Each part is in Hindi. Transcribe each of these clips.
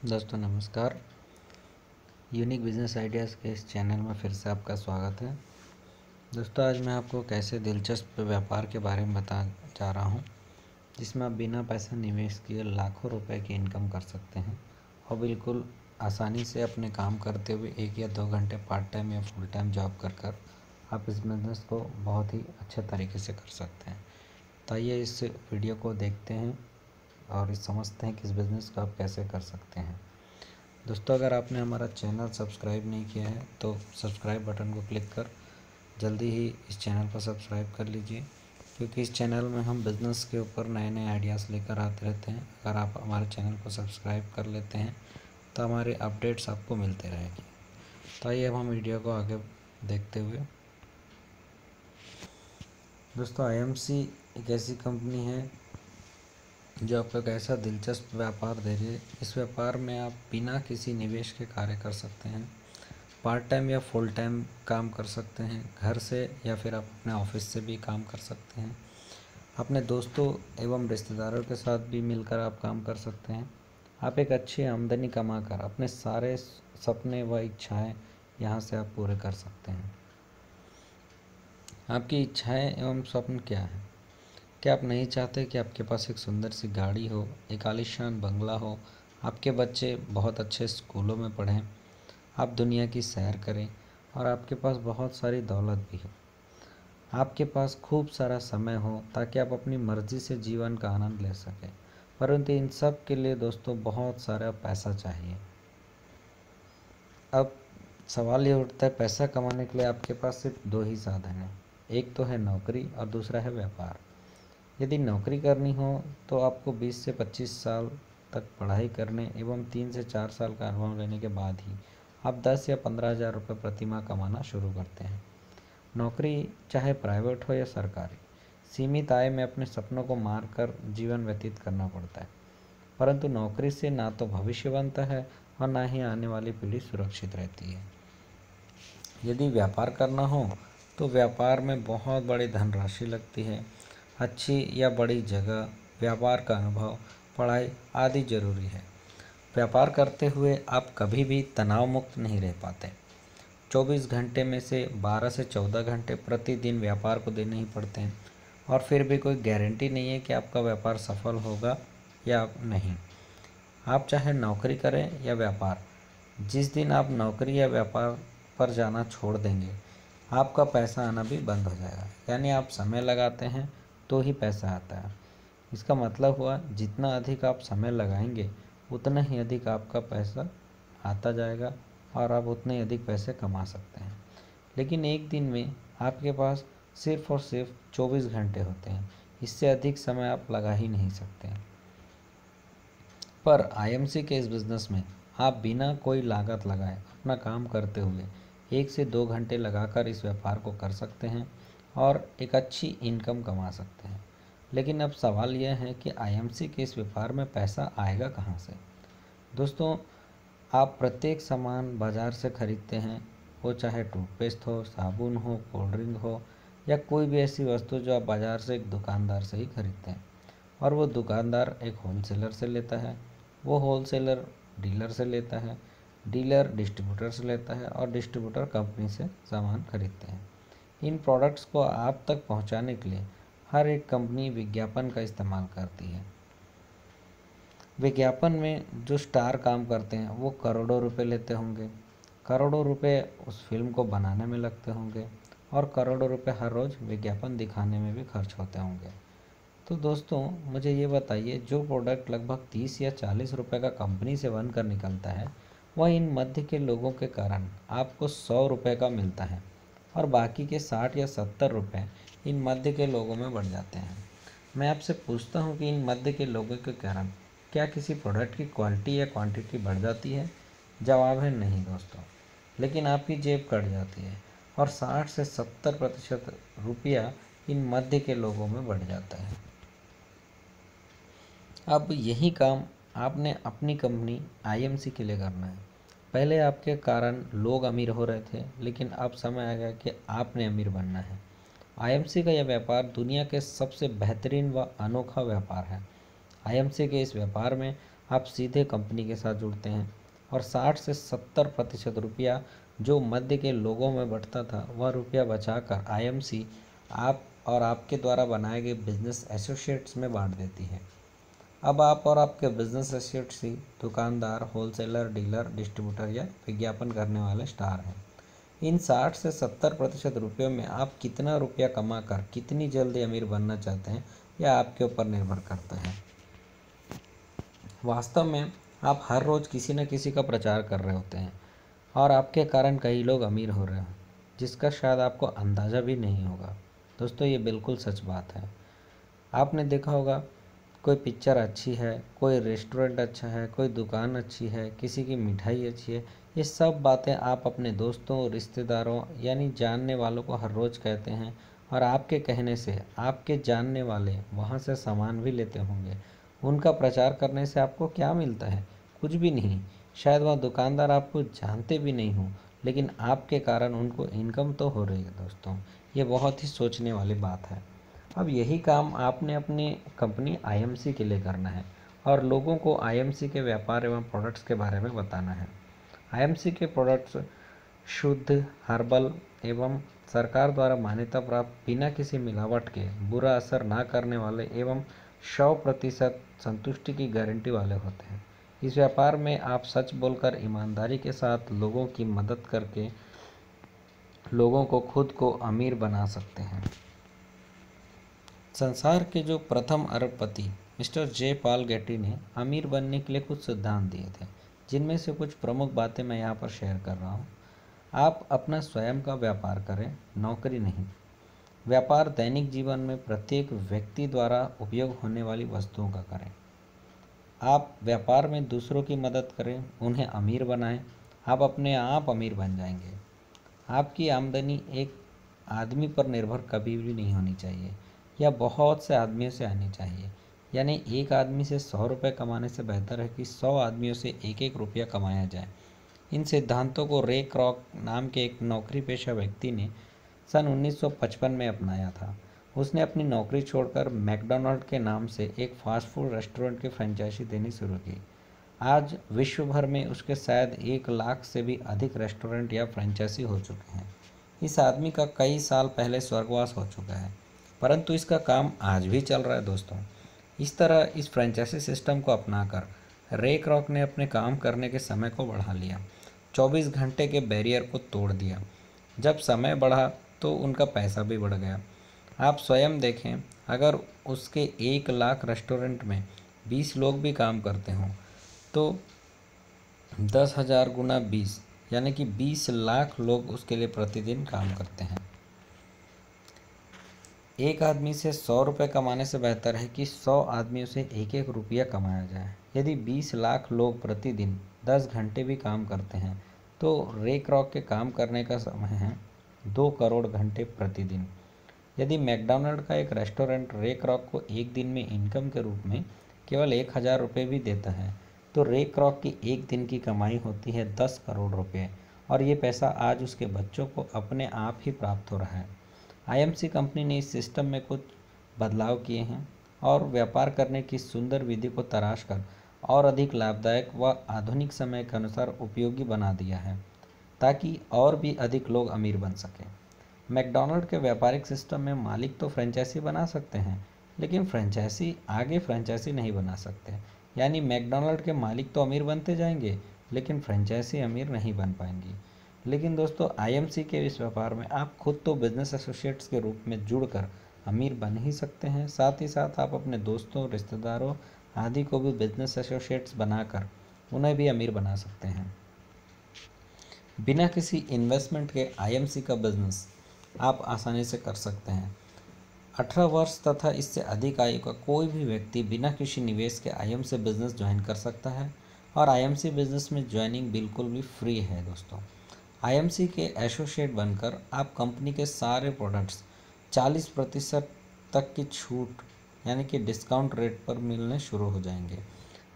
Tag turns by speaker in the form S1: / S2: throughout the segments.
S1: दोस्तों नमस्कार। यूनिक बिजनेस आइडियाज़ के इस चैनल में फिर से आपका स्वागत है। दोस्तों आज मैं आपको कैसे दिलचस्प व्यापार के बारे में बता जा रहा हूँ जिसमें आप बिना पैसा निवेश किए लाखों रुपए की इनकम कर सकते हैं और बिल्कुल आसानी से अपने काम करते हुए 1 या 2 घंटे पार्ट टाइम या फुल टाइम जॉब कर आप इस बिज़नेस को बहुत ही अच्छे तरीके से कर सकते हैं। तो आइए इस वीडियो को देखते हैं और समझते हैं कि इस बिज़नेस को आप कैसे कर सकते हैं। दोस्तों अगर आपने हमारा चैनल सब्सक्राइब नहीं किया है तो सब्सक्राइब बटन को क्लिक कर जल्दी ही इस चैनल को सब्सक्राइब कर लीजिए, क्योंकि इस चैनल में हम बिज़नेस के ऊपर नए नए आइडियाज़ लेकर आते रहते हैं। अगर आप हमारे चैनल को सब्सक्राइब कर लेते हैं तो हमारे अपडेट्स आपको मिलते रहेंगे। तो आइए अब हम वीडियो को आगे देखते हुए। दोस्तों IMC एक ऐसी कंपनी है जो आपको एक ऐसा दिलचस्प व्यापार दे रही है। इस व्यापार में आप बिना किसी निवेश के कार्य कर सकते हैं, पार्ट टाइम या फुल टाइम काम कर सकते हैं, घर से या फिर आप अपने ऑफिस से भी काम कर सकते हैं, अपने दोस्तों एवं रिश्तेदारों के साथ भी मिलकर आप काम कर सकते हैं। आप एक अच्छी आमदनी कमाकर अपने सारे सपने व इच्छाएं यहाँ से आप पूरे कर सकते हैं। आपकी इच्छाएं एवं स्वप्न क्या हैं? क्या आप नहीं चाहते कि आपके पास एक सुंदर सी गाड़ी हो, एक आलीशान बंगला हो, आपके बच्चे बहुत अच्छे स्कूलों में पढ़ें, आप दुनिया की सैर करें और आपके पास बहुत सारी दौलत भी हो, आपके पास खूब सारा समय हो ताकि आप अपनी मर्ज़ी से जीवन का आनंद ले सकें। परंतु इन सब के लिए दोस्तों बहुत सारा पैसा चाहिए। अब सवाल ये उठता है, पैसा कमाने के लिए आपके पास सिर्फ 2 ही साधन हैं, एक तो है नौकरी और दूसरा है व्यापार। यदि नौकरी करनी हो तो आपको 20 से 25 साल तक पढ़ाई करने एवं 3 से 4 साल का अनुभव लेने के बाद ही आप 10 या 15,000 रुपये प्रति माह कमाना शुरू करते हैं। नौकरी चाहे प्राइवेट हो या सरकारी, सीमित आय में अपने सपनों को मार कर जीवन व्यतीत करना पड़ता है। परंतु नौकरी से ना तो भविष्य बनता है और ना ही आने वाली पीढ़ी सुरक्षित रहती है। यदि व्यापार करना हो तो व्यापार में बहुत बड़ी धनराशि लगती है, अच्छी या बड़ी जगह, व्यापार का अनुभव, पढ़ाई आदि जरूरी है। व्यापार करते हुए आप कभी भी तनाव मुक्त नहीं रह पाते। 24 घंटे में से 12 से 14 घंटे प्रतिदिन व्यापार को देने ही पड़ते हैं और फिर भी कोई गारंटी नहीं है कि आपका व्यापार सफल होगा या नहीं। आप चाहे नौकरी करें या व्यापार, जिस दिन आप नौकरी या व्यापार पर जाना छोड़ देंगे आपका पैसा आना भी बंद हो जाएगा। यानी आप समय लगाते हैं तो ही पैसा आता है। इसका मतलब हुआ जितना अधिक आप समय लगाएंगे उतना ही अधिक आपका पैसा आता जाएगा और आप उतने ही अधिक पैसे कमा सकते हैं। लेकिन एक दिन में आपके पास सिर्फ और सिर्फ 24 घंटे होते हैं, इससे अधिक समय आप लगा ही नहीं सकते। पर IMC के इस बिज़नेस में आप बिना कोई लागत लगाए अपना काम करते हुए 1 से 2 घंटे लगाकर इस व्यापार को कर सकते हैं और एक अच्छी इनकम कमा सकते हैं। लेकिन अब सवाल यह है कि IMC के इस व्यापार में पैसा आएगा कहाँ से? दोस्तों आप प्रत्येक सामान बाज़ार से खरीदते हैं, वो चाहे टूथपेस्ट हो, साबुन हो, कोल्ड ड्रिंक हो या कोई भी ऐसी वस्तु जो आप बाज़ार से एक दुकानदार से ही खरीदते हैं और वो दुकानदार एक होलसेलर से लेता है, वो होलसेलर डीलर से लेता है, डीलर डिस्ट्रीब्यूटर से लेता है और डिस्ट्रीब्यूटर कंपनी से सामान खरीदते हैं। इन प्रोडक्ट्स को आप तक पहुंचाने के लिए हर एक कंपनी विज्ञापन का इस्तेमाल करती है। विज्ञापन में जो स्टार काम करते हैं वो करोड़ों रुपए लेते होंगे, करोड़ों रुपए उस फिल्म को बनाने में लगते होंगे और करोड़ों रुपए हर रोज़ विज्ञापन दिखाने में भी खर्च होते होंगे। तो दोस्तों मुझे ये बताइए, जो प्रोडक्ट लगभग 30 या 40 रुपए का कंपनी से बनकर निकलता है वह इन मध्य के लोगों के कारण आपको 100 रुपये का मिलता है और बाकी के 60 या 70 रुपये इन मध्य के लोगों में बढ़ जाते हैं। मैं आपसे पूछता हूँ कि इन मध्य के लोगों के कारण क्या किसी प्रोडक्ट की क्वालिटी या क्वांटिटी बढ़ जाती है? जवाब है नहीं दोस्तों, लेकिन आपकी जेब कट जाती है और 60 से 70% रुपया इन मध्य के लोगों में बढ़ जाता है। अब यही काम आपने अपनी कंपनी IMC के लिए करना है। पहले आपके कारण लोग अमीर हो रहे थे, लेकिन अब समय आ गया कि आपने अमीर बनना है। IMC का यह व्यापार दुनिया के सबसे बेहतरीन व अनोखा व्यापार है। IMC के इस व्यापार में आप सीधे कंपनी के साथ जुड़ते हैं और 60 से 70% रुपया जो मध्य के लोगों में बंटता था वह रुपया बचाकर आईएमसी आप और आपके द्वारा बनाए गए बिजनेस एसोसिएट्स में बांट देती है। अब आप और आपके बिजनेस एसोसिएट्स ही दुकानदार, होलसेलर, डीलर, डिस्ट्रीब्यूटर या विज्ञापन करने वाले स्टार हैं। इन 60 से 70% रुपयों में आप कितना रुपया कमाकर कितनी जल्दी अमीर बनना चाहते हैं यह आपके ऊपर निर्भर करता है। वास्तव में आप हर रोज़ किसी न किसी का प्रचार कर रहे होते हैं और आपके कारण कई लोग अमीर हो रहे हैं, जिसका शायद आपको अंदाज़ा भी नहीं होगा। दोस्तों, ये बिल्कुल सच बात है। आपने देखा होगा, कोई पिक्चर अच्छी है, कोई रेस्टोरेंट अच्छा है, कोई दुकान अच्छी है, किसी की मिठाई अच्छी है, ये सब बातें आप अपने दोस्तों, रिश्तेदारों यानी जानने वालों को हर रोज़ कहते हैं और आपके कहने से आपके जानने वाले वहाँ से सामान भी लेते होंगे। उनका प्रचार करने से आपको क्या मिलता है? कुछ भी नहीं। शायद वह दुकानदार आपको जानते भी नहीं हो, लेकिन आपके कारण उनको इनकम तो हो रही है। दोस्तों, ये बहुत ही सोचने वाली बात है। अब यही काम आपने अपनी कंपनी आईएमसी के लिए करना है और लोगों को आईएमसी के व्यापार एवं प्रोडक्ट्स के बारे में बताना है। आईएमसी के प्रोडक्ट्स शुद्ध, हर्बल एवं सरकार द्वारा मान्यता प्राप्त, बिना किसी मिलावट के, बुरा असर ना करने वाले एवं 100% संतुष्टि की गारंटी वाले होते हैं। इस व्यापार में आप सच बोलकर ईमानदारी के साथ लोगों की मदद करके लोगों को खुद को अमीर बना सकते हैं। संसार के जो प्रथम अरबपति मिस्टर जे पॉल गेटी ने अमीर बनने के लिए कुछ सिद्धांत दिए थे, जिनमें से कुछ प्रमुख बातें मैं यहाँ पर शेयर कर रहा हूँ। आप अपना स्वयं का व्यापार करें, नौकरी नहीं। व्यापार दैनिक जीवन में प्रत्येक व्यक्ति द्वारा उपयोग होने वाली वस्तुओं का करें। आप व्यापार में दूसरों की मदद करें, उन्हें अमीर बनाएं। आप अपने आप अमीर बन जाएंगे। आपकी आमदनी एक आदमी पर निर्भर कभी भी नहीं होनी चाहिए, या बहुत से आदमियों से आनी चाहिए। यानी एक आदमी से 100 रुपये कमाने से बेहतर है कि 100 आदमियों से एक एक रुपया कमाया जाए। इन सिद्धांतों को रे क्रॉक नाम के एक नौकरी पेशा व्यक्ति ने सन 1955 में अपनाया था। उसने अपनी नौकरी छोड़कर मैकडॉनल्ड के नाम से एक फास्ट फूड रेस्टोरेंट की फ्रेंचाइजी देनी शुरू की। आज विश्व भर में उसके शायद 1 लाख से भी अधिक रेस्टोरेंट या फ्रेंचाइजी हो चुके हैं। इस आदमी का कई साल पहले स्वर्गवास हो चुका है, परंतु इसका काम आज भी चल रहा है। दोस्तों, इस तरह इस फ्रेंचाइजी सिस्टम को अपनाकर रे क्रॉक ने अपने काम करने के समय को बढ़ा लिया, 24 घंटे के बैरियर को तोड़ दिया। जब समय बढ़ा तो उनका पैसा भी बढ़ गया। आप स्वयं देखें, अगर उसके 1 लाख रेस्टोरेंट में 20 लोग भी काम करते हों तो 10,000 गुना 20 यानी कि 20 लाख लोग उसके लिए प्रतिदिन काम करते हैं। एक आदमी से 100 रुपये कमाने से बेहतर है कि 100 आदमियों से एक एक रुपया कमाया जाए। यदि 20 लाख लोग प्रतिदिन 10 घंटे भी काम करते हैं तो रे क्रॉक के काम करने का समय है 2 करोड़ घंटे प्रतिदिन। यदि मैकडॉनल्ड का एक रेस्टोरेंट रे क्रॉक को एक दिन में इनकम के रूप में केवल 1,000 रुपये भी देता है तो रे क्रॉक की एक दिन की कमाई होती है 10 करोड़ रुपये, और ये पैसा आज उसके बच्चों को अपने आप ही प्राप्त हो रहा है। आईएमसी कंपनी ने इस सिस्टम में कुछ बदलाव किए हैं और व्यापार करने की सुंदर विधि को तराश कर और अधिक लाभदायक व आधुनिक समय के अनुसार उपयोगी बना दिया है, ताकि और भी अधिक लोग अमीर बन सकें। मैकडॉनल्ड के व्यापारिक सिस्टम में मालिक तो फ्रेंचाइजी बना सकते हैं, लेकिन फ्रेंचाइजी आगे फ्रेंचाइजी नहीं बना सकते। यानी मैकडॉनल्ड के मालिक तो अमीर बनते जाएंगे, लेकिन फ्रेंचाइजी अमीर नहीं बन पाएंगी। लेकिन दोस्तों, आईएमसी के इस व्यापार में आप खुद तो बिजनेस एसोसिएट्स के रूप में जुड़कर अमीर बन ही सकते हैं, साथ ही साथ आप अपने दोस्तों, रिश्तेदारों आदि को भी बिजनेस एसोसिएट्स बनाकर उन्हें भी अमीर बना सकते हैं। बिना किसी इन्वेस्टमेंट के आईएमसी का बिजनेस आप आसानी से कर सकते हैं। 18 वर्ष तथा इससे अधिक आयु का कोई भी व्यक्ति बिना किसी निवेश के आईएमसी बिजनेस ज्वाइन कर सकता है और आईएमसी बिजनेस में ज्वाइनिंग बिल्कुल भी फ्री है। दोस्तों, आईएमसी के एसोसिएट बनकर आप कंपनी के सारे प्रोडक्ट्स 40% तक की छूट यानी कि डिस्काउंट रेट पर मिलने शुरू हो जाएंगे।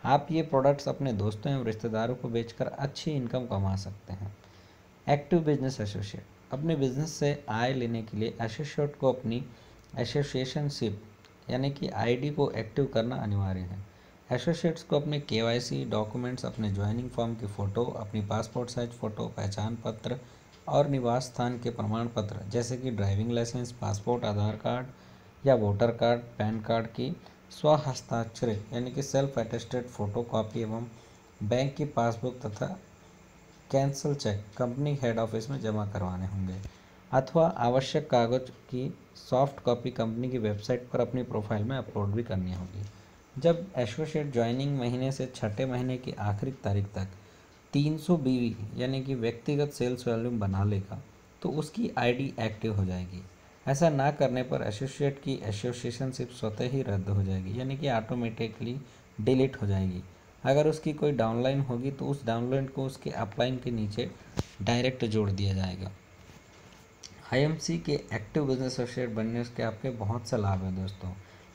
S1: आप ये प्रोडक्ट्स अपने दोस्तों एवं रिश्तेदारों को बेचकर अच्छी इनकम कमा सकते हैं। एक्टिव बिजनेस एसोसिएट अपने बिजनेस से आय लेने के लिए एसोसिएट को अपनी एसोसिएशनशिप यानी कि आईडी को एक्टिव करना अनिवार्य है। एसोसिएट्स को अपने केवाईसी डॉक्यूमेंट्स, अपने ज्वाइनिंग फॉर्म की फ़ोटो, अपनी पासपोर्ट साइज फ़ोटो, पहचान पत्र और निवास स्थान के प्रमाण पत्र जैसे कि ड्राइविंग लाइसेंस, पासपोर्ट, आधार कार्ड या वोटर कार्ड, पैन कार्ड की स्वहस्ताक्षरित यानी कि सेल्फ अटेस्टेड फ़ोटो कॉपी एवं बैंक की पासबुक तथा cancel cheque company head office में जमा करवाने होंगे अथवा आवश्यक कागज की सॉफ्ट कॉपी कंपनी की वेबसाइट पर अपनी प्रोफाइल में अपलोड भी करनी होगी। जब एसोसिएट ज्वाइनिंग महीने से छठे महीने की आखिरी तारीख तक 300 बीवी यानी कि व्यक्तिगत सेल्स वॉल्यूम बना लेगा तो उसकी आईडी एक्टिव हो जाएगी। ऐसा ना करने पर एसोसिएट की एसोसिएशनशिप स्वतः ही रद्द हो जाएगी यानी कि ऑटोमेटिकली डिलीट हो जाएगी। अगर उसकी कोई डाउनलाइन होगी तो उस डाउनलाइन को उसके अपलाइन के नीचे डायरेक्ट जोड़ दिया जाएगा। आईएमसी के एक्टिव बिजनेस एसोसिएट बनने के आपके बहुत से लाभ हैं दोस्तों।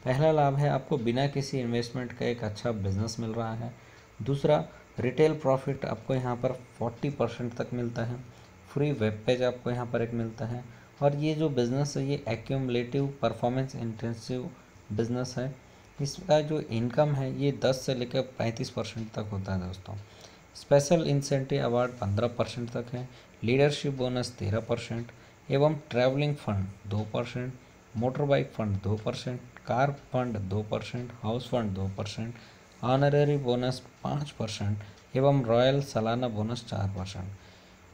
S1: पहला लाभ है आपको बिना किसी इन्वेस्टमेंट का एक अच्छा बिजनेस मिल रहा है। दूसरा, रिटेल प्रॉफिट आपको यहाँ पर 40% तक मिलता है। फ्री वेब पेज आपको यहाँ पर एक मिलता है। और ये जो बिज़नेस है ये एक्यूमुलेटिव परफॉर्मेंस इंटेंसिव बिजनेस है। इसका जो इनकम है ये 10 से लेकर 35% तक होता है दोस्तों। स्पेशल इंसेंटिव अवार्ड 15% तक है। लीडरशिप बोनस 13% एवं travelling fund 2%, motor bike fund 2%, car fund 2%, house fund 2%, honorary bonus 5% एवं रॉयल सालाना बोनस 4%।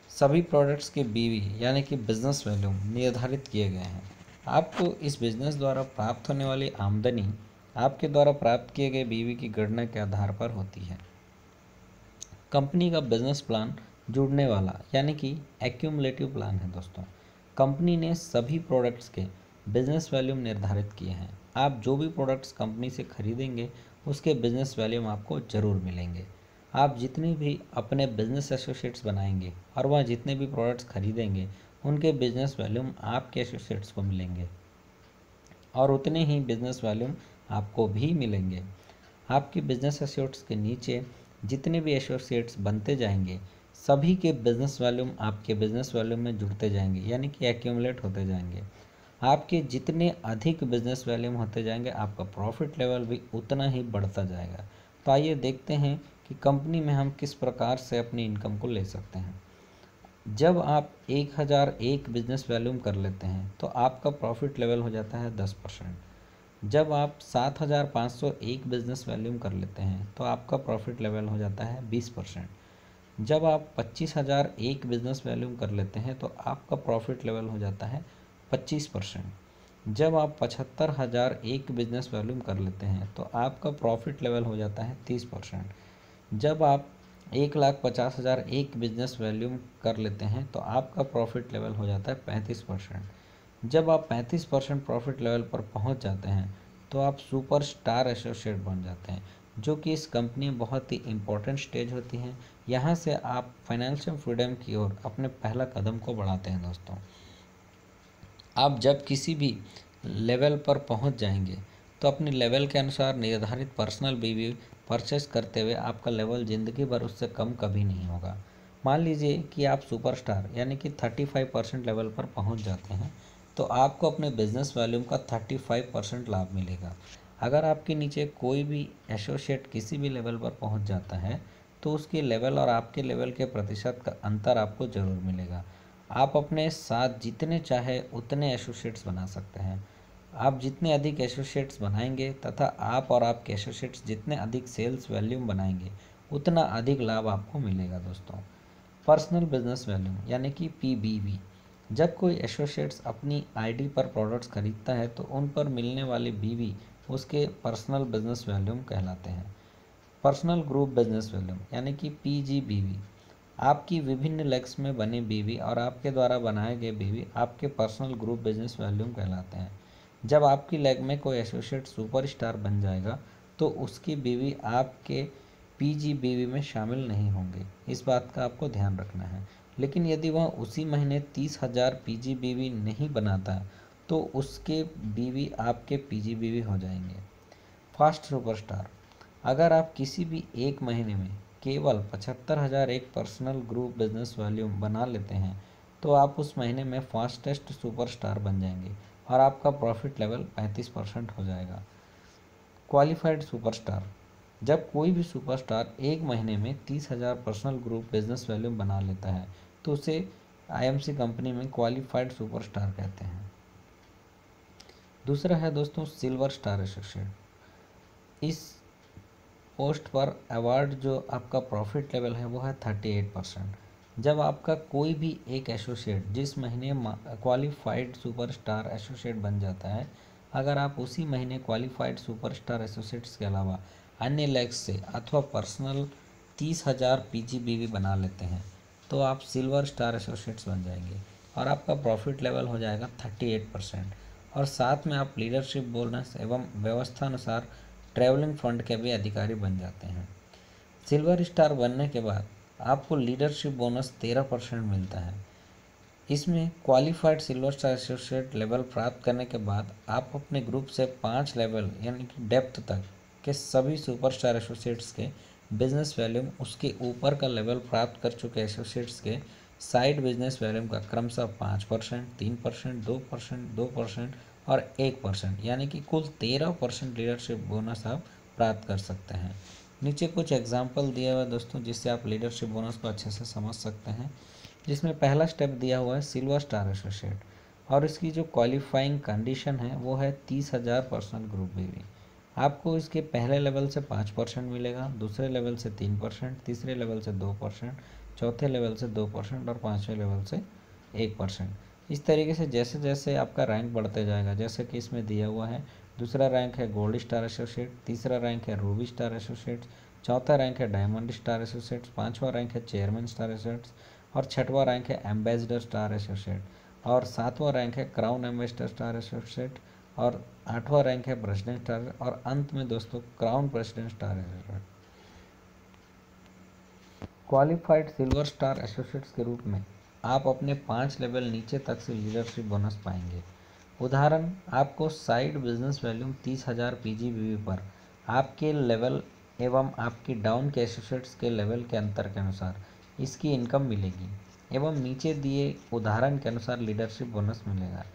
S1: सभी प्रोडक्ट्स के बीवी यानी कि बिजनेस वैल्यूम निर्धारित किए गए हैं। आपको इस बिजनेस द्वारा प्राप्त होने वाली आमदनी आपके द्वारा प्राप्त किए गए बीवी की गणना के आधार पर होती है। कंपनी का बिजनेस प्लान जुड़ने वाला यानी कि एक्यूमुलेटिव प्लान है दोस्तों। कंपनी ने सभी प्रोडक्ट्स के बिजनेस वैल्यूम निर्धारित किए हैं। आप जो भी प्रोडक्ट्स कंपनी से खरीदेंगे उसके बिजनेस वैल्यूम आपको ज़रूर मिलेंगे। आप जितनी भी अपने बिजनेस एसोसिएट्स बनाएंगे और वह जितने भी प्रोडक्ट्स खरीदेंगे उनके बिजनेस वैल्यूम आपके एसोसिएट्स को मिलेंगे और उतने ही बिजनेस वॉल्यूम आपको भी मिलेंगे। आपके बिजनेस एसोसिएट्स के नीचे जितने भी एसोसिएट्स बनते जाएंगे सभी के बिजनेस वॉल्यूम आपके बिजनेस वॉल्यूम में जुड़ते जाएंगे यानी कि एक्यूमुलेट होते जाएंगे। आपके जितने अधिक बिजनेस वॉल्यूम होते जाएंगे आपका प्रॉफिट लेवल भी उतना ही बढ़ता जाएगा। तो आइए देखते हैं कि कंपनी में हम किस प्रकार से अपनी इनकम को ले सकते हैं। जब आप 1001 बिजनेस वॉल्यूम कर लेते हैं तो आपका प्रॉफिट लेवल हो जाता है 10%। जब आप 7501 बिजनेस वॉल्यूम कर लेते हैं तो आपका प्रॉफिट लेवल हो जाता है 20%। जब आप 25001 बिजनेस वॉल्यूम कर लेते हैं तो आपका प्रॉफिट लेवल हो जाता है 25%। जब आप 75001 बिजनेस वॉल्यूम कर लेते हैं तो आपका प्रॉफिट लेवल हो जाता है 30%। जब आप 1,50,000 एक बिजनेस वॉल्यूम कर लेते हैं तो आपका प्रॉफिट लेवल हो जाता है 35%। जब आप 35% प्रॉफिट लेवल पर पहुंच जाते हैं तो आप सुपर स्टार एसोसिएट बन जाते हैं, जो कि इस कंपनी में बहुत ही इम्पोर्टेंट स्टेज होती है। यहाँ से आप फाइनेंशियल फ्रीडम की ओर अपने पहला कदम को बढ़ाते हैं दोस्तों। आप जब किसी भी लेवल पर पहुंच जाएंगे तो अपनी लेवल के अनुसार निर्धारित पर्सनल बीवी परचेस करते हुए आपका लेवल ज़िंदगी भर उससे कम कभी नहीं होगा। मान लीजिए कि आप सुपरस्टार यानी कि 35% लेवल पर पहुंच जाते हैं तो आपको अपने बिजनेस वॉल्यूम का 35% लाभ मिलेगा। अगर आपके नीचे कोई भी एसोसिएट किसी भी लेवल पर पहुंच जाता है तो उसके लेवल और आपके लेवल के प्रतिशत का अंतर आपको ज़रूर मिलेगा। आप अपने साथ जितने चाहे उतने एसोसिएट्स बना सकते हैं। आप जितने अधिक एसोसिएट्स बनाएंगे तथा आप और आपके एसोसिएट्स जितने अधिक सेल्स वॉल्यूम बनाएंगे उतना अधिक लाभ आपको मिलेगा दोस्तों। पर्सनल बिजनेस वैल्यूम यानी कि पीबीवी। जब कोई एसोसिएट्स अपनी आईडी पर प्रोडक्ट्स खरीदता है तो उन पर मिलने वाली बीवी उसके पर्सनल बिजनेस वैल्यूम कहलाते हैं। पर्सनल ग्रुप बिजनेस वैल्यूम यानी कि पीजीबीवी। आपकी विभिन्न लेग्स में बने बीवी और आपके द्वारा बनाए गए बीवी आपके पर्सनल ग्रुप बिजनेस वॉल्यूम कहलाते हैं। जब आपकी लेग में कोई एसोसिएट सुपरस्टार बन जाएगा तो उसकी बीवी आपके पीजीबीवी में शामिल नहीं होंगे। इस बात का आपको ध्यान रखना है। लेकिन यदि वह उसी महीने 30,000 पीजीबीवी नहीं बनाता तो उसके बीवी आपके पीजीबीवी हो जाएंगे। Fast superstar. अगर आप किसी भी एक महीने में केवल 75,000 एक पर्सनल ग्रुप बिजनेस वॉल्यूम बना लेते हैं तो आप उस महीने में फास्टेस्ट सुपरस्टार बन जाएंगे और आपका प्रॉफिट लेवल 35% हो जाएगा। Qualified superstar. जब कोई भी सुपरस्टार एक महीने में 30,000 पर्सनल ग्रुप बिजनेस वैल्यूम बना लेता है तो उसे आईएमसी कंपनी में क्वालिफाइड सुपरस्टार कहते हैं। दूसरा है दोस्तों सिल्वर स्टार एसोसिएट। इस पोस्ट पर अवार्ड जो आपका प्रॉफिट लेवल है वो है 38%। जब आपका कोई भी एक एसोसिएट जिस महीने क्वालिफाइड सुपरस्टार एसोसिएट बन जाता है, अगर आप उसी महीने क्वालिफाइड सुपरस्टार एसोसिएट्स के अलावा अन्य लेग्स से अथवा पर्सनल 30,000 पीजीबीवी बना लेते हैं तो आप सिल्वर स्टार एसोसिएट्स बन जाएंगे और आपका प्रॉफिट लेवल हो जाएगा 38%। और साथ में आप लीडरशिप बोनस एवं व्यवस्था अनुसार ट्रैवलिंग फंड के भी अधिकारी बन जाते हैं। सिल्वर स्टार बनने के बाद आपको लीडरशिप बोनस 13% मिलता है। इसमें qualified silver star associate level प्राप्त करने के बाद आप अपने ग्रुप से 5 लेवल यानी कि डेप्थ तक के सभी सुपरस्टार एसोसिएट्स के बिजनेस वैल्यूम उसके ऊपर का लेवल प्राप्त कर चुके एसोसिएट्स के साइड बिजनेस वैल्यूम का क्रमशः 5%, 3%, 2%, 2% और 1% यानी कि कुल 13% लीडरशिप बोनस आप प्राप्त कर सकते हैं। नीचे कुछ एग्जाम्पल दिया हुआ है दोस्तों जिससे आप लीडरशिप बोनस को अच्छे से समझ सकते हैं। जिसमें पहला स्टेप दिया हुआ है सिल्वर स्टार एसोसिएट और इसकी जो क्वालिफाइंग कंडीशन है वो है 30,000 पर्सनल ग्रुप बीवी। आपको इसके पहले लेवल से 5% मिलेगा, दूसरे लेवल से 3%, तीसरे लेवल से 2%, चौथे लेवल से 2% और पाँचवें लेवल से 1%। इस तरीके से जैसे जैसे आपका रैंक बढ़ते जाएगा, जैसे कि इसमें दिया हुआ है, दूसरा रैंक है गोल्ड स्टार एसोसिएट, तीसरा रैंक है रूबी स्टार एसोसिएट्स, चौथा रैंक है डायमंड स्टार एसोसिएट्स, पाँचवा रैंक है चेयरमैन स्टार एसोसिएट्स और छठवां रैंक है एम्बेसडर स्टार एसोसिएट और सातवां रैंक है क्राउन एम्बेसडर स्टार एसोसिएट और आठवां रैंक है प्रेसिडेंट स्टार और अंत में दोस्तों crown president star associate. Qualified silver star associates के रूप में आप अपने 5 लेवल नीचे तक से लीडरशिप बोनस पाएंगे। उदाहरण, आपको साइड बिजनेस वैल्यूम 30,000 पीजीबीवी पर आपके लेवल एवं आपकी डाउन के एसोसिएट्स के लेवल के अंतर के अनुसार इसकी इनकम मिलेगी एवं नीचे दिए उदाहरण के अनुसार लीडरशिप बोनस मिलेगा।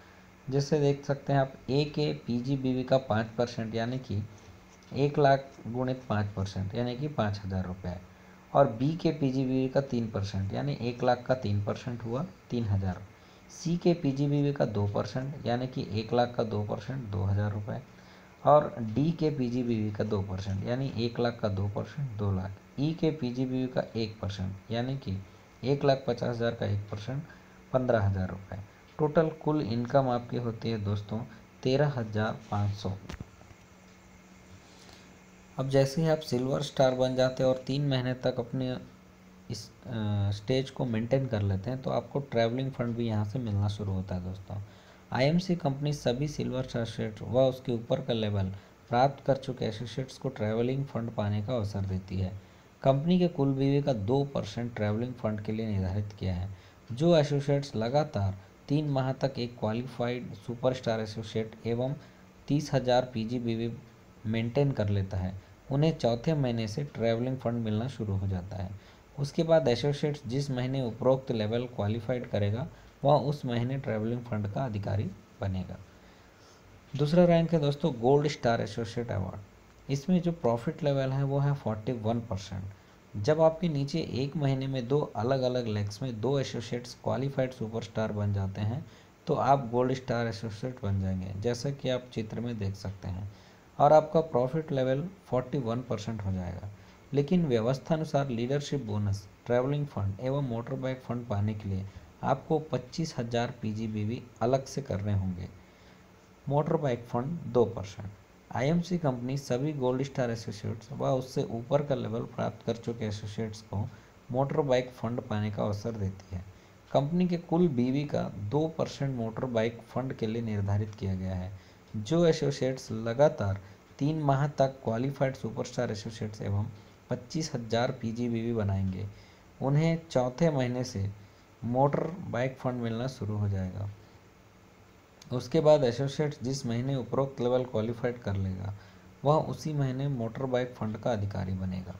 S1: जैसे देख सकते हैं आप, ए के पीजीबीवी का 5% यानी कि 1,00,000 गुणित 5% यानी कि 5,000 रुपये और बी के पीजीबीवी का 3% यानी 1,00,000 का 3% हुआ 3,000। सी के पीजीबीवी का 2% यानी कि 1,00,000 का 2% 2,000 रुपये और डी के पीजीबीवी का 2% यानी 1,00,000 का 2% 2,00,000। ई के पीजीबीवी का 1% यानी कि 1,50,000 का 1% 15,000 रुपये। टोटल कुल इनकम आपकी होती है दोस्तों 13,500। अब जैसे ही आप सिल्वर स्टार बन जाते हैं और 3 महीने तक अपने इस स्टेज को मेंटेन कर लेते हैं तो आपको ट्रैवलिंग फंड भी यहाँ से मिलना शुरू होता है दोस्तों। आईएमसी कंपनी सभी सिल्वर एसोसिएट व उसके ऊपर का लेवल प्राप्त कर चुके एसोसिएट्स को ट्रैवलिंग फंड पाने का अवसर देती है। कंपनी के कुल बीवी का 2% ट्रैवलिंग फंड के लिए निर्धारित किया है। जो एसोसिएट्स लगातार 3 माह तक एक क्वालिफाइड सुपरस्टार एसोसिएट एवं 30,000 पीजीबीवी मेंटेन कर लेता है उन्हें चौथे महीने से ट्रैवलिंग फंड मिलना शुरू हो जाता है। उसके बाद एसोसिएट्स जिस महीने उपरोक्त लेवल क्वालिफाइड करेगा वह उस महीने ट्रैवलिंग फंड का अधिकारी बनेगा। दूसरा रैंक है दोस्तों गोल्ड स्टार एसोसिएट अवार्ड। इसमें जो प्रॉफिट लेवल है वो है 41%। जब आपके नीचे एक महीने में 2 अलग अलग लेग्स में 2 एसोसिएट्स क्वालिफाइड सुपरस्टार बन जाते हैं तो आप गोल्ड स्टार एसोसिएट बन जाएंगे, जैसा कि आप चित्र में देख सकते हैं, और आपका प्रॉफिट लेवल 41% हो जाएगा। लेकिन व्यवस्थानुसार लीडरशिप बोनस, ट्रैवलिंग फंड एवं मोटर बाइक फंड पाने के लिए आपको 25,000 पीजीबीवी अलग से करने होंगे। Motor bike fund 2%। IMC company सभी गोल्ड स्टार एसोसिएट्स व उससे ऊपर का लेवल प्राप्त कर चुके एसोसिएट्स को मोटर बाइक फंड पाने का अवसर देती है। कंपनी के कुल बीवी का 2% मोटर बाइक फंड के लिए निर्धारित किया गया है। जो एसोसिएट्स लगातार 3 माह तक क्वालिफाइड सुपरस्टार एसोसिएट्स एवं 25,000 पीजीबीवी बनाएंगे उन्हें चौथे महीने से मोटर बाइक फंड मिलना शुरू हो जाएगा। उसके बाद एसोसिएट्स जिस महीने उपरोक्त लेवल क्वालिफाइड कर लेगा वह उसी महीने मोटर बाइक फंड का अधिकारी बनेगा।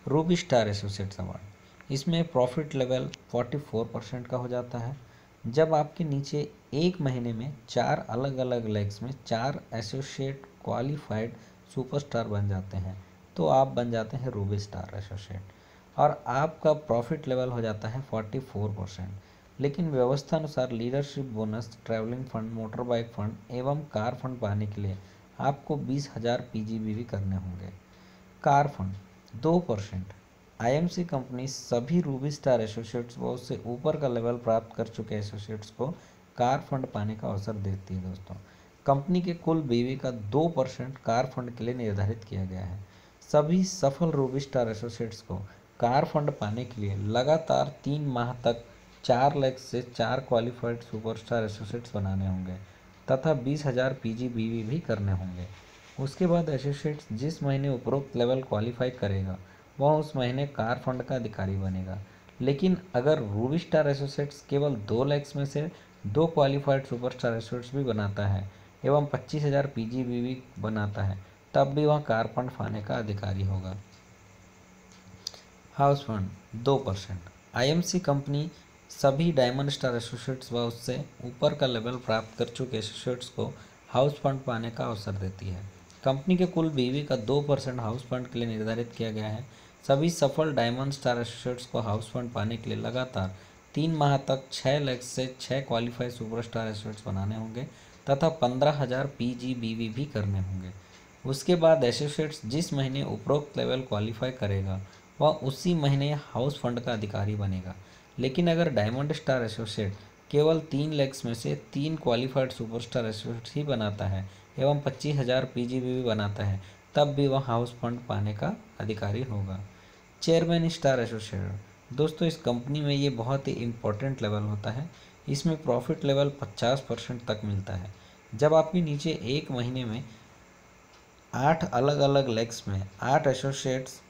S1: रूबी स्टार एसोसिएट्स अवार्ड, इसमें प्रॉफिट लेवल 44% का हो जाता है। जब आपके नीचे एक महीने में 4 अलग अलग लेग्स में 4 एसोसिएट क्वालिफाइड सुपरस्टार बन जाते हैं तो आप बन जाते हैं रूबी स्टार एसोसिएट और आपका प्रॉफिट लेवल हो जाता है 44%। लेकिन व्यवस्था अनुसार leadership bonus, travelling fund, motor bike fund एवं कार फंड पाने के लिए आपको 20,000 पीजीबीवी करने होंगे। Car fund 2%। आईएमसी कंपनी सभी रूबी स्टार एसोसिएट्स व उससे ऊपर का लेवल प्राप्त कर चुके एसोसिएट्स को कार फंड पाने का अवसर देती है दोस्तों। कंपनी के कुल बीवी का 2% कार फंड के लिए निर्धारित किया गया है। सभी सफल रूबी स्टार एसोसिएट्स को कार फंड पाने के लिए लगातार 3 माह तक 4 लाख से 4 क्वालिफाइड सुपरस्टार एसोसिएट्स बनाने होंगे तथा 20,000 पीजीबीवी भी करने होंगे। उसके बाद एसोसिएट्स जिस महीने उपरोक्त लेवल क्वालिफाई करेगा वह उस महीने कार फंड का अधिकारी बनेगा। लेकिन अगर रूबी स्टार एसोसिएट्स केवल 2 लाख में से 2 क्वालिफाइड सुपरस्टार एसोसिएट्स भी बनाता है एवं 25,000 पीजीबीवी बनाता है तब भी वह कार फंड पाने का अधिकारी होगा। House fund 2%। आईएमसी कंपनी सभी डायमंड स्टार एसोसिएट्स व उससे ऊपर का लेवल प्राप्त कर चुके एसोसिएट्स को हाउस फंड पाने का अवसर देती है। कंपनी के कुल बीवी का 2% हाउस फंड के लिए निर्धारित किया गया है। सभी सफल डायमंड स्टार एसोसिएट्स को हाउस फंड पाने के लिए लगातार 3 माह तक 6 लाख से 6 क्वालिफाइड सुपरस्टार एसोसिएट्स बनाने होंगे तथा 15,000 पीजीबीवी भी करने होंगे। उसके बाद एसोसिएट्स जिस महीने उपरोक्त लेवल क्वालिफाई करेगा वह उसी महीने हाउस फंड का अधिकारी बनेगा। लेकिन अगर डायमंड स्टार एसोसिएट केवल 3 लाख में से 3 क्वालिफाइड सुपरस्टार एसोसिएट ही बनाता है एवं 25,000 पीजीबीवी बनाता है तब भी वह हाउस फंड पाने का अधिकारी होगा। चेयरमैन स्टार एसोसिएट दोस्तों, इस कंपनी में ये बहुत ही इम्पोर्टेंट लेवल होता है। इसमें प्रॉफिट लेवल 50% तक मिलता है। जब आपके नीचे एक महीने में 8 अलग अलग लेग्स में 8 एसोसिएट्स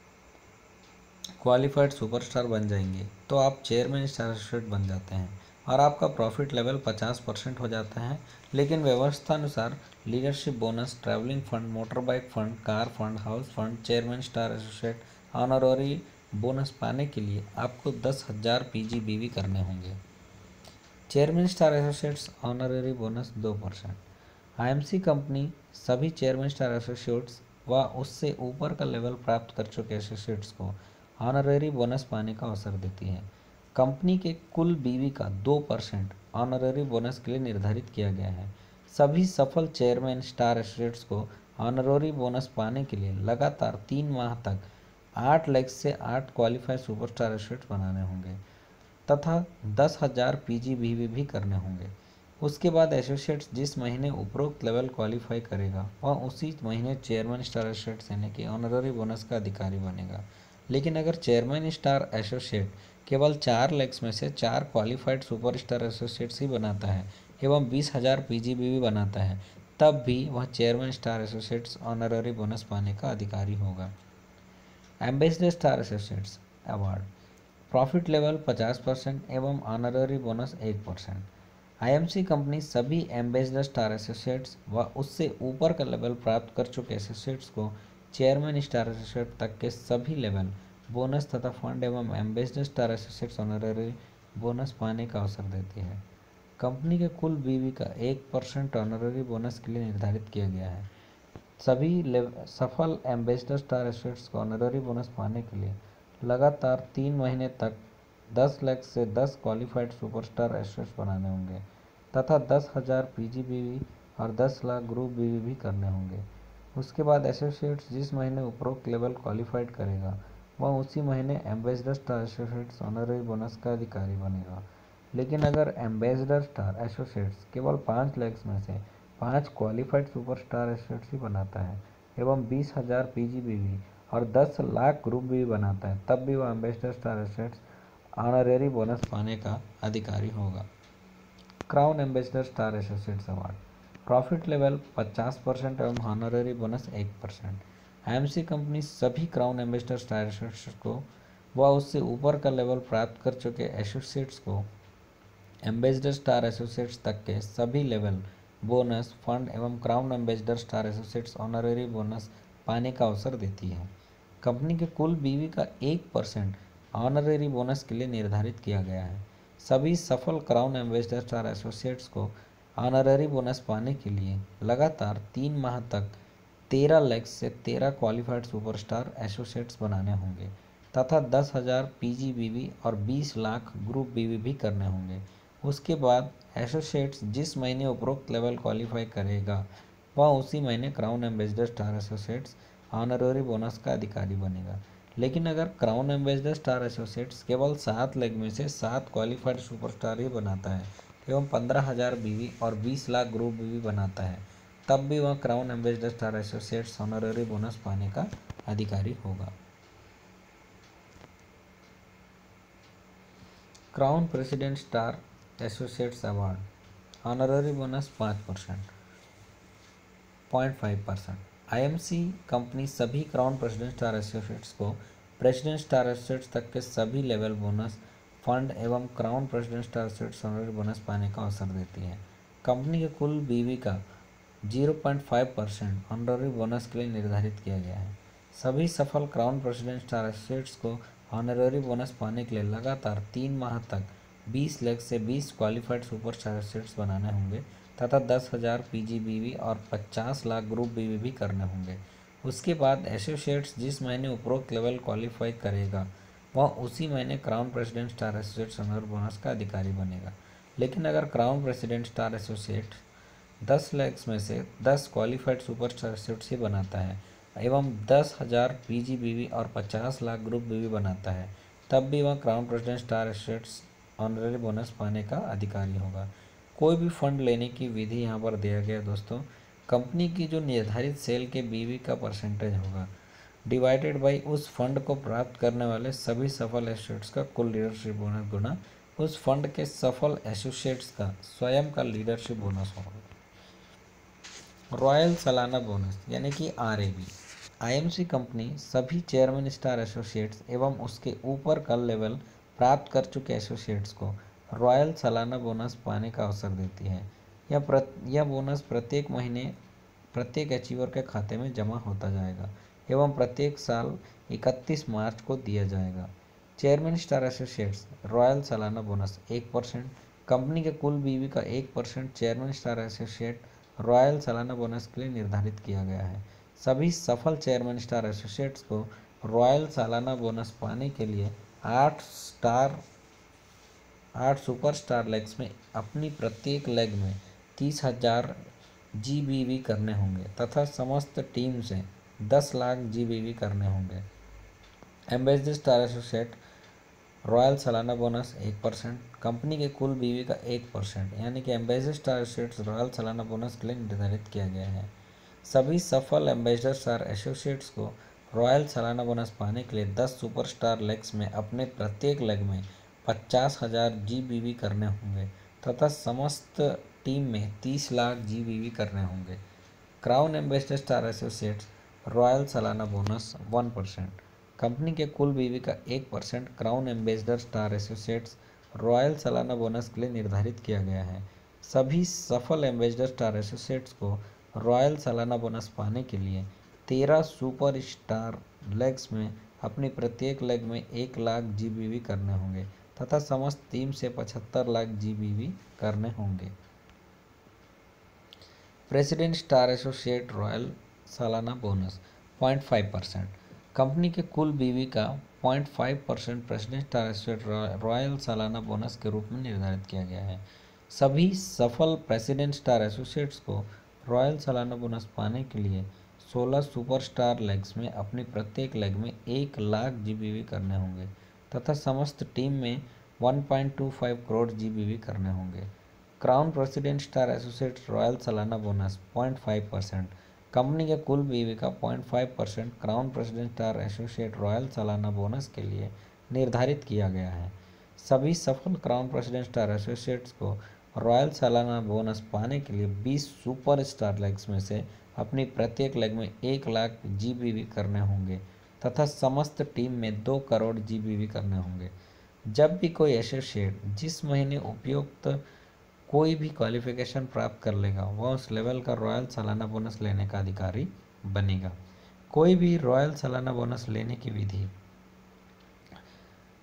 S1: क्वालिफाइड सुपरस्टार बन जाएंगे तो आप चेयरमैन स्टार एसोसिएट बन जाते हैं और आपका प्रॉफिट लेवल 50% हो जाता है। लेकिन व्यवस्था अनुसार leadership bonus, travelling fund, motor bike fund, car fund, house fund, chairman star associate honorary bonus पाने के लिए आपको 10,000 पीजीबीवी करने होंगे। Chairman star associates honorary bonus 2%। IMC company सभी चेयरमैन स्टार एसोसिएट्स व उससे ऊपर का लेवल प्राप्त कर चुके एसोसिएट्स को ऑनररी बोनस पाने का अवसर देती है। कंपनी के कुल बीवी का 2% ऑनररी बोनस के लिए निर्धारित किया गया है। सभी सफल चेयरमैन स्टार एसोसिएट्स को ऑनररी बोनस पाने के लिए लगातार 3 माह तक 8 लाख से 8 क्वालिफाइड सुपरस्टार एसोसिएट्स बनाने होंगे तथा 10,000 पीजीबीवी भी करने होंगे। उसके बाद एसोसिएट्स जिस महीने उपरोक्त लेवल क्वालिफाई करेगा वह उसी महीने चेयरमैन स्टार एसोसिएट्स यानी कि ऑनररी बोनस का अधिकारी बनेगा। लेकिन अगर चेयरमैन स्टार एसोसिएट केवल 4 लाख में से 4 क्वालिफाइड सुपर स्टार एसोसिएट्स ही बनाता है एवं 20,000 पीजीबीवी बनाता है तब भी वह chairman star associates honorary bonus पाने का अधिकारी होगा। Ambassador star associates award profit level 50% एवं ऑनररी बोनस 1%। आईएमसी कंपनी सभी एम्बेसडर स्टार एसोसिएट्स व उससे ऊपर का लेवल प्राप्त कर चुके एसोसिएट्स को चेयरमैन स्टार एसोसिएट तक के सभी लेवल बोनस तथा फंड एवं ambassador star associates honorary bonus पाने का अवसर देती है। कंपनी के कुल बीवी का 1% ऑनररी बोनस के लिए निर्धारित किया गया है। सभी सफल एम्बेसडर स्टार एसोसिएट्स को ऑनररी बोनस पाने के लिए लगातार 3 महीने तक 10 लाख से 10 क्वालिफाइड सुपरस्टार एसोसिएट्स बनाने होंगे तथा 10,000 पीजीबीवी और 10 लाख ग्रुप बीवी भी करने होंगे। उसके बाद एसोसिएट्स जिस महीने उपरोक्त लेवल क्वालिफाइड करेगा वह उसी महीने ambassador star associates honorary bonus का अधिकारी बनेगा। लेकिन अगर एम्बेसडर स्टार एसोसिएट्स केवल 5 लाख में से 5 क्वालिफाइड सुपरस्टार एसोसिएट्स ही बनाता है एवं 20,000 पीजीबीवी और 10 लाख ग्रुप भी बनाता है तब भी वह ambassador star associates honorary bonus पाने का अधिकारी होगा। Crown ambassador star associates award profit level 50% एवं ऑनररी बोनस 1%। आईएमसी कंपनी सभी क्राउन एम्बेसडर स्टार एसोसिएट्स को व उससे ऊपर का लेवल प्राप्त कर चुके एसोसिएट्स को एम्बेसडर स्टार एसोसिएट्स तक के सभी लेवल बोनस, फंड एवं crown ambassador star associates honorary bonus पाने का अवसर देती है। कंपनी के कुल बीवी का 1% ऑनररी बोनस के लिए निर्धारित किया गया है। सभी सफल क्राउन एम्बेसडर स्टार एसोसिएट्स को ऑनररी बोनस पाने के लिए लगातार 3 माह तक 13 लेग्स से 13 क्वालिफाइड सुपरस्टार एसोसिएट्स बनाने होंगे तथा 10,000 पीजीबीवी और 20 लाख ग्रुप बीवी भी करने होंगे। उसके बाद एसोसिएट्स जिस महीने उपरोक्त लेवल क्वालिफाई करेगा वह उसी महीने crown ambassador star associates honorary bonus का अधिकारी बनेगा। लेकिन अगर क्राउन एम्बेसडर स्टार एसोसिएट्स केवल 7 लेग में से 7 क्वालिफाइड सुपरस्टार ही बनाता है एवं 15,000 बीवी और 20 लाख ग्रुप बीवी बनाता है, तब भी वह crown ambassador star associates honorary bonus पाने का अधिकारी होगा। Crown president star associates award honorary bonus 5%, 0.5%। IMC company सभी क्राउन प्रेसिडेंट स्टार एसोसिएट्स को प्रेसिडेंट स्टार एसोसिएट्स तक के सभी लेवल बोनस फंड एवं crown president star associates honorary bonus पाने का अवसर देती है। कंपनी के कुल बीवी का 0.5% ऑनररी बोनस के लिए निर्धारित किया गया है। सभी सफल क्राउन प्रेसिडेंट स्टार एसोसिएट्स को ऑनररी बोनस पाने के लिए लगातार 3 माह तक 20 लेग से 20 क्वालिफाइड सुपर स्टार एसोसिएट्स बनाने होंगे तथा 10,000 पीजीबीवी और 50 लाख ग्रुप बीवी भी करने होंगे। उसके बाद एसोसिएट्स जिस महीने उपरोक्त लेवल क्वालिफाई करेगा वह उसी महीने crown president star associates honorary bonus का अधिकारी बनेगा। लेकिन अगर crown president star associate 10 legs में से 10 क्वालिफाइड सुपर स्टार एसोसिएट्स ही बनाता है एवं 10,000 पीजीबीवी और 50 लाख ग्रुप बीवी बनाता है, तब भी वह crown president star associates honorary bonus पाने का अधिकारी होगा। कोई भी फंड लेने की विधि यहाँ पर दिया गया दोस्तों, कंपनी की जो निर्धारित सेल के बीवी का परसेंटेज होगा डिवाइडेड बाई उस फंड को प्राप्त करने वाले सभी सफल एसोसिएट्स का कुल लीडरशिप बोनस गुना उस फंड के सफल एसोसिएट्स का स्वयं का लीडरशिप बोनस होगा। रॉयल सालाना बोनस यानी कि आरएबी। आईएमसी कंपनी सभी चेयरमैन स्टार एसोसिएट्स एवं उसके ऊपर का लेवल प्राप्त कर चुके एसोसिएट्स को रॉयल सालाना बोनस पाने का अवसर देती है। यह बोनस प्रत्येक महीने प्रत्येक अचीवर के खाते में जमा होता जाएगा एवं प्रत्येक साल 31 मार्च को दिया जाएगा। चेयरमैन स्टार एसोसिएट्स रॉयल सालाना बोनस 1%, कंपनी के कुल बीवी का 1% चेयरमैन स्टार एसोसिएट रॉयल सालाना बोनस के लिए निर्धारित किया गया है। सभी सफल चेयरमैन स्टार एसोसिएट्स को रॉयल सालाना बोनस पाने के लिए 8 सुपर स्टार लेग्स में अपनी प्रत्येक लेग में 30,000 जीबीवी करने होंगे तथा समस्त टीम से 10 लाख जीबीवी करने होंगे। एम्बेसडर स्टार एसोसिएट रॉयल सालाना बोनस 1%, कंपनी के कुल बीवी का 1%, यानी कि एम्बेसडर स्टार एसोसिएट्स रॉयल सालाना बोनस के लिए निर्धारित किया गया है। सभी सफल एम्बेसडर स्टार एसोसिएट्स को रॉयल सालाना बोनस पाने के लिए 10 सुपर स्टार लेग्स में अपने प्रत्येक लेग में 50,000 जीबीवी करने होंगे तथा समस्त टीम में 30 लाख जीबीवी करने होंगे। Crown ambassador star associates royal सालाना बोनस 1%, कंपनी के कुल बीवी का 1% crown ambassador star associates royal सालाना बोनस के लिए निर्धारित किया गया है। सभी सफल एम्बेसडर स्टार एसोसिएट्स को रॉयल सालाना बोनस पाने के लिए 13 सुपर स्टार लेग्स में अपनी प्रत्येक लेग में 1 लाख जीबीवी करने होंगे तथा समस्त टीम से 75 लाख जीबीवी करने होंगे। प्रेसिडेंट स्टार एसोसिएट रॉयल सालाना बोनस 0.5%, कंपनी के कुल बीवी का 0.5% प्रेसिडेंट स्टार एसोसिएट रॉयल सालाना बोनस के रूप में निर्धारित किया गया है। सभी सफल प्रेसिडेंट स्टार एसोसिएट्स को रॉयल सालाना बोनस पाने के लिए 16 सुपर स्टार लेग्स में अपनी प्रत्येक लेग में 1 लाख जीबीवी करने होंगे तथा समस्त टीम में 1.25 करोड़ जीबीवी करने होंगे। Crown president star associates royal सालाना बोनस 0.5%, कंपनी के कुल बीवी का 0.5% crown president star associate royal सालाना बोनस के लिए निर्धारित किया गया है। सभी सफल क्राउन प्रेसिडेंट स्टार एसोसिएट्स को रॉयल सालाना बोनस पाने के लिए 20 सुपर स्टार लेग्स में से अपनी प्रत्येक लेग में 1 लाख जीबीवी करने होंगे तथा समस्त टीम में 2 करोड़ जीबीवी करने होंगे। जब भी कोई एसोसिएट जिस महीने उपयुक्त कोई भी क्वालिफिकेशन प्राप्त कर लेगा वह उस लेवल का रॉयल सालाना बोनस लेने का अधिकारी बनेगा। कोई भी रॉयल सालाना बोनस लेने की विधि,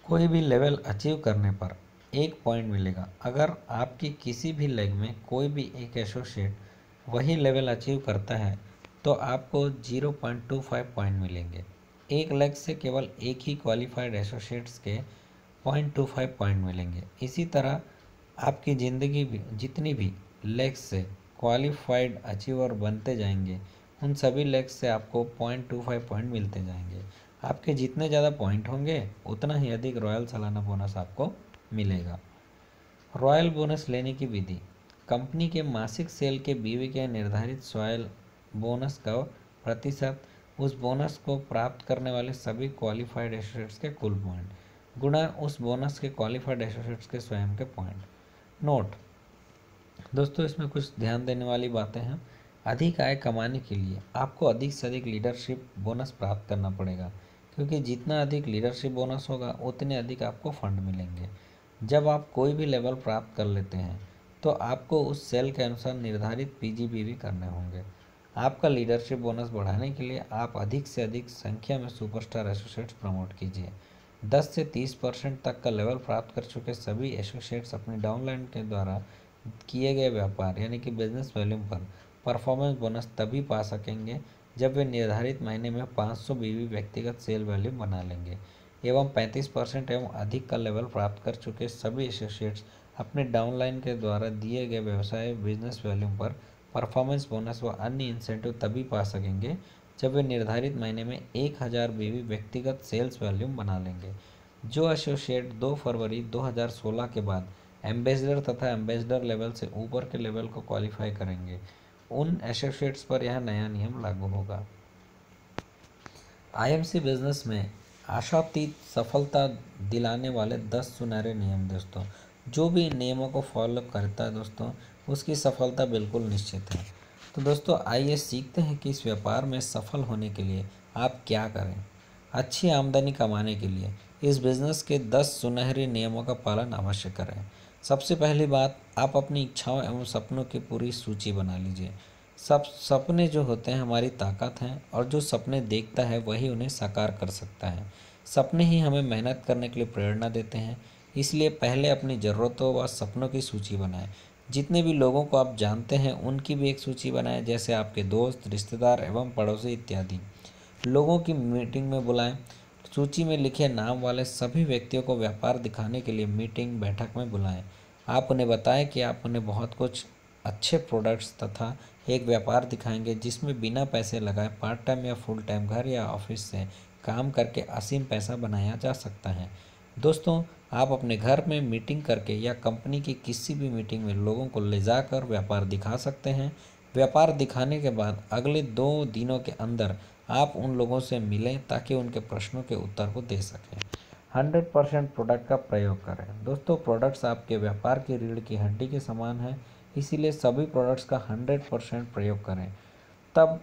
S1: कोई भी लेवल अचीव करने पर 1 पॉइंट मिलेगा। अगर आपकी किसी भी लेग में कोई भी एक एसोसिएट वही लेवल अचीव करता है तो आपको 0.25 पॉइंट मिलेंगे। 1 लाख से केवल एक ही क्वालिफाइड एसोसिएट्स के 0.25 पॉइंट मिलेंगे। इसी तरह आपकी ज़िंदगी भी जितनी भी लेक्स से क्वालिफाइड अचीवर बनते जाएंगे, उन सभी लेक्स से आपको 0.25 पॉइंट मिलते जाएंगे। आपके जितने ज़्यादा पॉइंट होंगे उतना ही अधिक रॉयल सालाना बोनस आपको मिलेगा। रॉयल बोनस लेने की विधि। कंपनी के मासिक सेल के बीवी के निर्धारित रॉयल बोनस का प्रतिशत उस बोनस को प्राप्त करने वाले सभी क्वालिफाइड एसोसिएट्स के कुल पॉइंट गुणा उस बोनस के क्वालिफाइड एसोसिएट्स के स्वयं के पॉइंट। नोट दोस्तों, इसमें कुछ ध्यान देने वाली बातें हैं। अधिक आय कमाने के लिए आपको अधिक से अधिक लीडरशिप बोनस प्राप्त करना पड़ेगा, क्योंकि जितना अधिक लीडरशिप बोनस होगा उतने अधिक आपको फंड मिलेंगे। जब आप कोई भी लेवल प्राप्त कर लेते हैं तो आपको उस सेल के अनुसार निर्धारित पीजीबी भी करने होंगे। आपका लीडरशिप बोनस बढ़ाने के लिए आप अधिक से अधिक संख्या में सुपरस्टार एसोसिएट्स प्रमोट कीजिए। 10 से 30% तक का लेवल प्राप्त कर चुके सभी एसोसिएट्स अपनी डाउनलाइन के द्वारा किए गए व्यापार यानी कि बिजनेस वॉल्यूम पर परफॉर्मेंस बोनस तभी पा सकेंगे जब वे निर्धारित महीने में 500 बीवी व्यक्तिगत सेल वॉल्यूम बना लेंगे, एवं 35% एवं अधिक का लेवल प्राप्त कर चुके सभी एसोसिएट्स अपने डाउनलाइन के द्वारा दिए गए व्यवसाय बिजनेस वॉल्यूम पर परफॉर्मेंस बोनस व अन्य इंसेंटिव तभी पा सकेंगे जब वे निर्धारित महीने में 1000 बीवी व्यक्तिगत सेल्स वॉल्यूम बना लेंगे। जो एसोसिएट 2 फरवरी 2016 के बाद एम्बेसडर तथा एम्बेसडर लेवल से ऊपर के लेवल को क्वालिफाई करेंगे, उन एसोसिएट्स पर यह नया नियम लागू होगा। आईएमसी बिजनेस में आशातीत सफलता दिलाने वाले 10 सुनहरे नियम। दोस्तों, जो भी इन नियमों को फॉलो करता है दोस्तों, उसकी सफलता बिल्कुल निश्चित है। तो दोस्तों, आइए सीखते हैं कि इस व्यापार में सफल होने के लिए आप क्या करें। अच्छी आमदनी कमाने के लिए इस बिज़नेस के 10 सुनहरे नियमों का पालन अवश्य करें। सबसे पहली बात, आप अपनी इच्छाओं एवं सपनों की पूरी सूची बना लीजिए। सब सपने जो होते हैं हमारी ताकत हैं, और जो सपने देखता है वही उन्हें साकार कर सकता है। सपने ही हमें मेहनत करने के लिए प्रेरणा देते हैं। इसलिए पहले अपनी ज़रूरतों व सपनों की सूची बनाएं। जितने भी लोगों को आप जानते हैं उनकी भी एक सूची बनाएं, जैसे आपके दोस्त, रिश्तेदार एवं पड़ोसी इत्यादि। लोगों की मीटिंग में बुलाएं। सूची में लिखे नाम वाले सभी व्यक्तियों को व्यापार दिखाने के लिए मीटिंग बैठक में बुलाएं। आप उन्हें बताएं कि आप उन्हें बहुत कुछ अच्छे प्रोडक्ट्स तथा एक व्यापार दिखाएंगे जिसमें बिना पैसे लगाए पार्ट टाइम या फुल टाइम घर या ऑफिस से काम करके असीम पैसा बनाया जा सकता है। दोस्तों, आप अपने घर में मीटिंग करके या कंपनी की किसी भी मीटिंग में लोगों को ले जाकर व्यापार दिखा सकते हैं। व्यापार दिखाने के बाद अगले 2 दिनों के अंदर आप उन लोगों से मिलें ताकि उनके प्रश्नों के उत्तर को दे सकें। 100% प्रोडक्ट का प्रयोग करें। दोस्तों, प्रोडक्ट्स आपके व्यापार की रीढ़ की हड्डी के समान है, इसीलिए सभी प्रोडक्ट्स का 100% प्रयोग करें। तब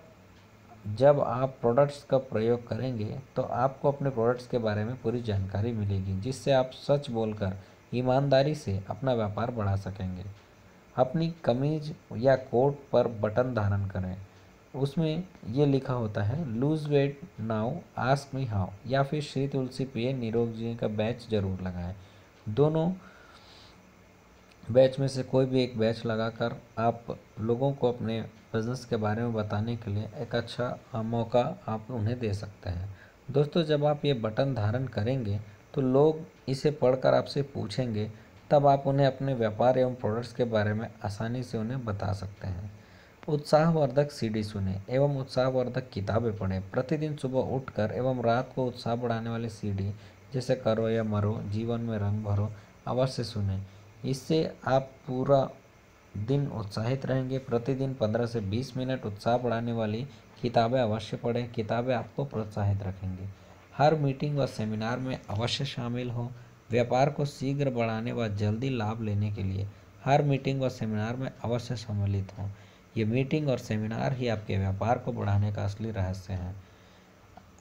S1: जब आप प्रोडक्ट्स का प्रयोग करेंगे तो आपको अपने प्रोडक्ट्स के बारे में पूरी जानकारी मिलेगी, जिससे आप सच बोलकर ईमानदारी से अपना व्यापार बढ़ा सकेंगे। अपनी कमीज या कोट पर बटन धारण करें। उसमें ये लिखा होता है, lose weight now ask me how, या फिर श्री तुलसी पिए निरोग जी का बैच जरूर लगाएं। दोनों बैच में से कोई भी एक बैच लगाकर आप लोगों को अपने बिज़नेस के बारे में बताने के लिए एक अच्छा मौका आप उन्हें दे सकते हैं। दोस्तों, जब आप ये बटन धारण करेंगे तो लोग इसे पढ़कर आपसे पूछेंगे, तब आप उन्हें अपने व्यापार एवं प्रोडक्ट्स के बारे में आसानी से उन्हें बता सकते हैं। उत्साहवर्धक सीडी सुने एवं उत्साहवर्धक किताबें पढ़ें। प्रतिदिन सुबह उठकर एवं रात को उत्साह बढ़ाने वाली सीडी जैसे करो या मरो, जीवन में रंग भरो अवश्य सुने। इससे आप पूरा दिन उत्साहित रहेंगे। प्रतिदिन 15 से 20 मिनट उत्साह बढ़ाने वाली किताबें अवश्य पढ़ें। किताबें आपको प्रोत्साहित रखेंगे। हर मीटिंग व सेमिनार में अवश्य शामिल हों। व्यापार को शीघ्र बढ़ाने व जल्दी लाभ लेने के लिए हर मीटिंग व सेमिनार में अवश्य सम्मिलित हों। ये मीटिंग और सेमिनार ही आपके व्यापार को बढ़ाने का असली रहस्य है।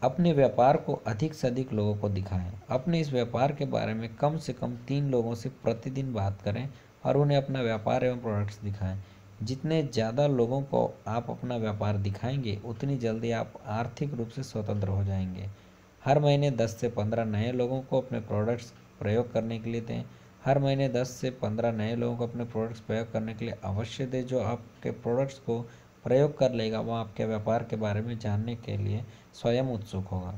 S1: अपने व्यापार को अधिक से अधिक लोगों को दिखाएं। अपने इस व्यापार के बारे में कम से कम 3 लोगों से प्रतिदिन बात करें और उन्हें अपना व्यापार एवं प्रोडक्ट्स दिखाएं। जितने ज़्यादा लोगों को आप अपना व्यापार दिखाएंगे उतनी जल्दी आप आर्थिक रूप से स्वतंत्र हो जाएंगे। हर महीने 10 से 15 नए लोगों को अपने प्रोडक्ट्स प्रयोग करने के लिए दें। हर महीने 10 से 15 नए लोगों को अपने प्रोडक्ट्स प्रयोग करने के लिए अवश्य दें, जो आपके प्रोडक्ट्स को प्रयोग कर लेगा वो आपके व्यापार के बारे में जानने के लिए स्वयं उत्सुक होगा।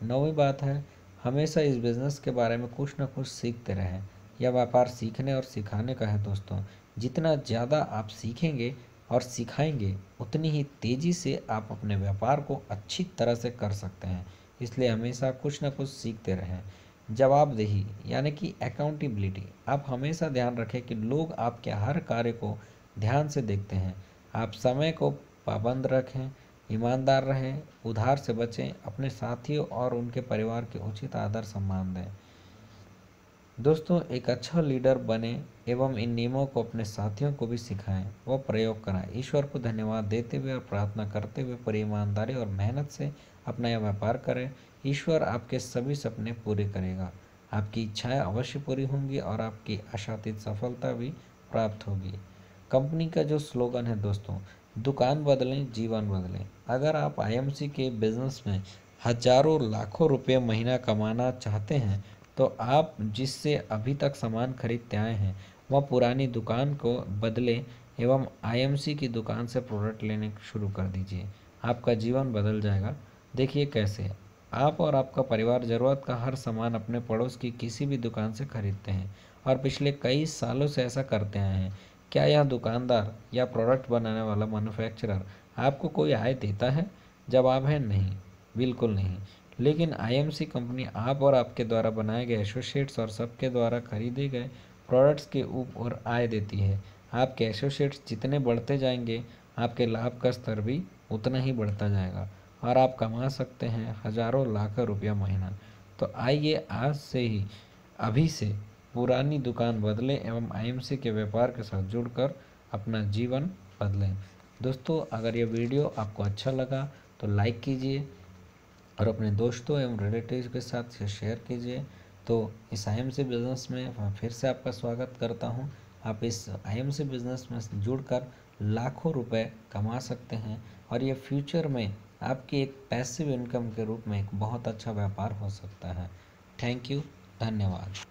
S1: 9वीं बात है, हमेशा इस बिज़नेस के बारे में कुछ ना कुछ सीखते रहें। यह व्यापार सीखने और सिखाने का है दोस्तों। जितना ज़्यादा आप सीखेंगे और सिखाएंगे उतनी ही तेज़ी से आप अपने व्यापार को अच्छी तरह से कर सकते हैं। इसलिए हमेशा कुछ ना कुछ सीखते रहें। जवाबदेही यानी कि अकाउंटेबिलिटी, आप हमेशा ध्यान रखें कि लोग आपके हर कार्य को ध्यान से देखते हैं। आप समय को पाबंद रखें, ईमानदार रहें, उधार से बचें, अपने साथियों और उनके परिवार के उचित आदर सम्मान दें। दोस्तों, एक अच्छा लीडर बने एवं इन नियमों को अपने साथियों को भी सिखाएं, वो प्रयोग कराएं। ईश्वर को धन्यवाद देते हुए और प्रार्थना करते हुए पूरी ईमानदारी और मेहनत से अपना यह व्यापार करें। ईश्वर आपके सभी सपने पूरे करेगा, आपकी इच्छाएं अवश्य पूरी होंगी और आपकी आशातीत सफलता भी प्राप्त होगी। कंपनी का जो स्लोगन है दोस्तों, दुकान बदलें जीवन बदलें। अगर आप आईएमसी के बिजनेस में हजारों लाखों रुपये महीना कमाना चाहते हैं तो आप जिससे अभी तक सामान खरीदते आए हैं वह पुरानी दुकान को बदले एवं आईएमसी की दुकान से प्रोडक्ट लेने शुरू कर दीजिए। आपका जीवन बदल जाएगा। देखिए कैसे। आप और आपका परिवार ज़रूरत का हर सामान अपने पड़ोस की किसी भी दुकान से खरीदते हैं और पिछले कई सालों से ऐसा करते आए हैं। क्या यह दुकानदार या प्रोडक्ट बनाने वाला मैन्युफैक्चरर आपको कोई आय देता है? जवाब है नहीं, बिल्कुल नहीं। लेकिन आईएमसी कंपनी आप और आपके द्वारा बनाए गए एसोसिएट्स और सबके द्वारा खरीदे गए प्रोडक्ट्स के ऊपर आय देती है। आपके एसोसिएट्स जितने बढ़ते जाएंगे आपके लाभ का स्तर भी उतना ही बढ़ता जाएगा और आप कमा सकते हैं हजारों लाखों रुपया महीना। तो आइए आज से ही अभी से पुरानी दुकान बदलें एवं आईएमसी के व्यापार के साथ जुड़कर अपना जीवन बदलें। दोस्तों, अगर ये वीडियो आपको अच्छा लगा तो लाइक कीजिए और अपने दोस्तों एवं रिलेटिव्स के साथ शेयर कीजिए। तो इस आईएमसी बिज़नेस में फिर से आपका स्वागत करता हूं। आप इस आईएमसी बिज़नेस में जुड़कर लाखों रुपए कमा सकते हैं और ये फ्यूचर में आपकी एक पैसिव इनकम के रूप में एक बहुत अच्छा व्यापार हो सकता है। थैंक यू, धन्यवाद।